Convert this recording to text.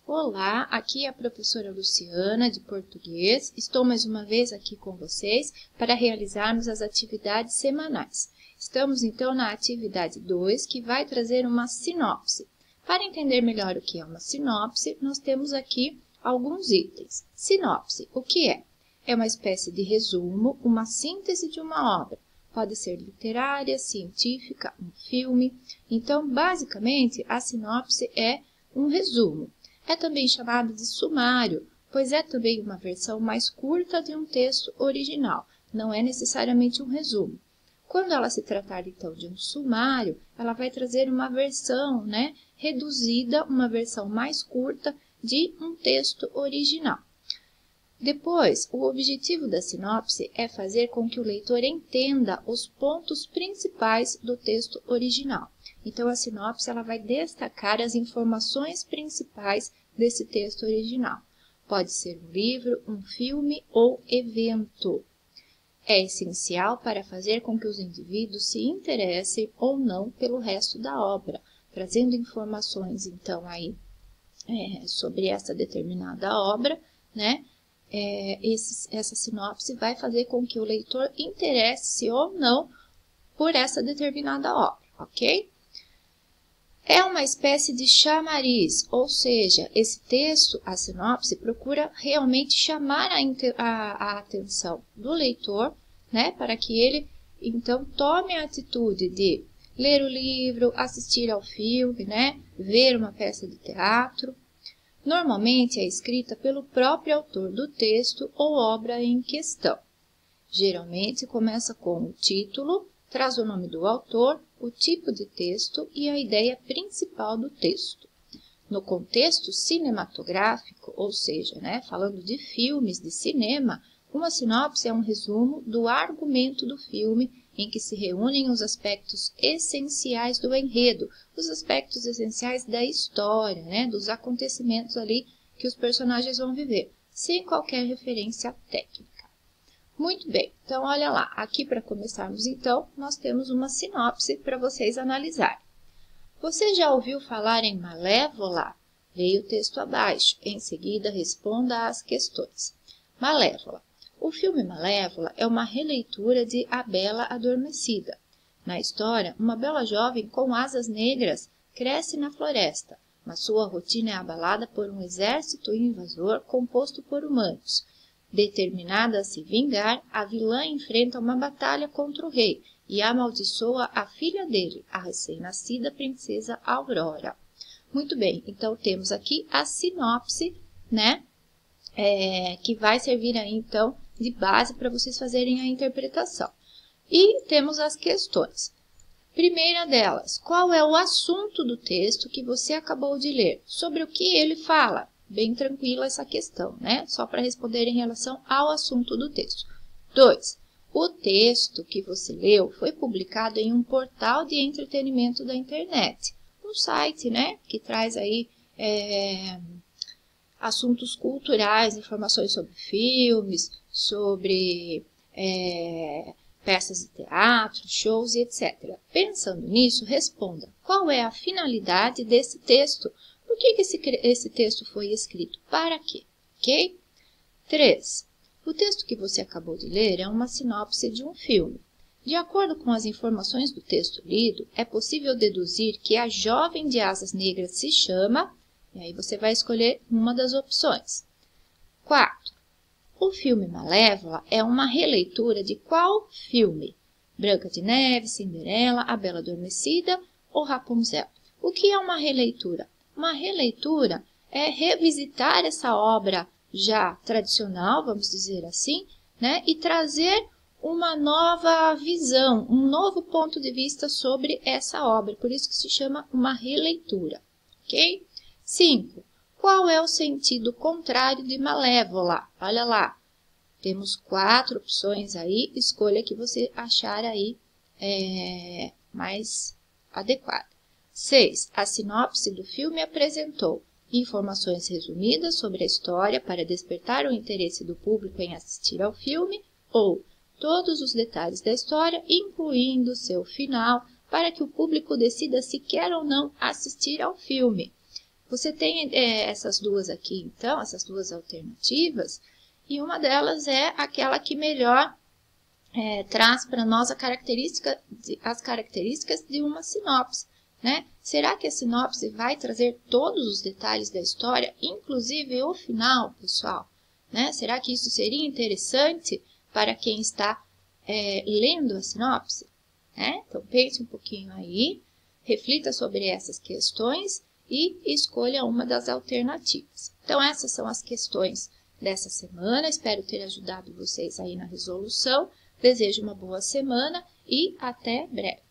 Olá, aqui é a professora Luciana, de português. Estou mais uma vez aqui com vocês para realizarmos as atividades semanais. Estamos então na atividade 2, que vai trazer uma sinopse. Para entender melhor o que é uma sinopse, nós temos aqui alguns itens. Sinopse, o que é? É uma espécie de resumo, uma síntese de uma obra. Pode ser literária, científica, um filme. Então, basicamente, a sinopse é um resumo. É também chamado de sumário, pois é também uma versão mais curta de um texto original, não é necessariamente um resumo. Quando ela se tratar, então, de um sumário, ela vai trazer uma versão, reduzida, uma versão mais curta de um texto original. Depois, o objetivo da sinopse é fazer com que o leitor entenda os pontos principais do texto original. Então, a sinopse ela vai destacar as informações principais desse texto original. Pode ser um livro, um filme ou evento. É essencial para fazer com que os indivíduos se interessem ou não pelo resto da obra, trazendo informações, então, aí, sobre essa determinada obra, essa sinopse vai fazer com que o leitor interesse ou não por essa determinada obra, ok? É uma espécie de chamariz, ou seja, esse texto, a sinopse, procura realmente chamar a atenção do leitor, para que ele, então, tome a atitude de ler o livro, assistir ao filme, ver uma peça de teatro. Normalmente é escrita pelo próprio autor do texto ou obra em questão. Geralmente começa com o título, traz o nome do autor, o tipo de texto e a ideia principal do texto. No contexto cinematográfico, ou seja, falando de filmes de cinema, uma sinopse é um resumo do argumento do filme em que se reúnem os aspectos essenciais do enredo, os aspectos essenciais da história, dos acontecimentos ali que os personagens vão viver, sem qualquer referência técnica. Muito bem, então olha lá, aqui para começarmos então, nós temos uma sinopse para vocês analisarem. Você já ouviu falar em Malévola? Leia o texto abaixo, em seguida responda às questões. Malévola. O filme Malévola é uma releitura de A Bela Adormecida. Na história, uma bela jovem com asas negras cresce na floresta, mas sua rotina é abalada por um exército invasor composto por humanos. Determinada a se vingar, a vilã enfrenta uma batalha contra o rei e amaldiçoa a filha dele, a recém-nascida princesa Aurora. Muito bem, então temos aqui a sinopse, que vai servir aí, então, de base para vocês fazerem a interpretação. E temos as questões. Primeira delas, qual é o assunto do texto que você acabou de ler? Sobre o que ele fala? Bem tranquila essa questão, Só para responder em relação ao assunto do texto. 2. O texto que você leu foi publicado em um portal de entretenimento da internet. Um site, que traz aí assuntos culturais, informações sobre filmes, sobre peças de teatro, shows e etc. Pensando nisso, responda, qual é a finalidade desse texto? Por que esse texto foi escrito? Para quê? Ok? 3. O texto que você acabou de ler é uma sinopse de um filme. De acordo com as informações do texto lido, é possível deduzir que a jovem de asas negras se chama, e aí você vai escolher uma das opções. 4. O filme Malévola é uma releitura de qual filme? Branca de Neve, Cinderela, A Bela Adormecida ou Rapunzel? O que é uma releitura? Uma releitura é revisitar essa obra já tradicional, vamos dizer assim, e trazer uma nova visão, um novo ponto de vista sobre essa obra. Por isso que se chama uma releitura, ok? 5. Qual é o sentido contrário de malévola? Olha lá, temos 4 opções aí, escolha a que você achar aí mais adequada. 6. A sinopse do filme apresentou informações resumidas sobre a história para despertar o interesse do público em assistir ao filme ou todos os detalhes da história, incluindo seu final, para que o público decida se quer ou não assistir ao filme. Você tem essas duas aqui, então, essas duas alternativas, e uma delas é aquela que melhor traz para nós as características de uma sinopse, né? Será que a sinopse vai trazer todos os detalhes da história, inclusive o final, pessoal? Né? Será que isso seria interessante para quem está lendo a sinopse? Então, pense um pouquinho aí, reflita sobre essas questões e escolha uma das alternativas. Então, essas são as questões dessa semana. Espero ter ajudado vocês aí na resolução. Desejo uma boa semana e até breve.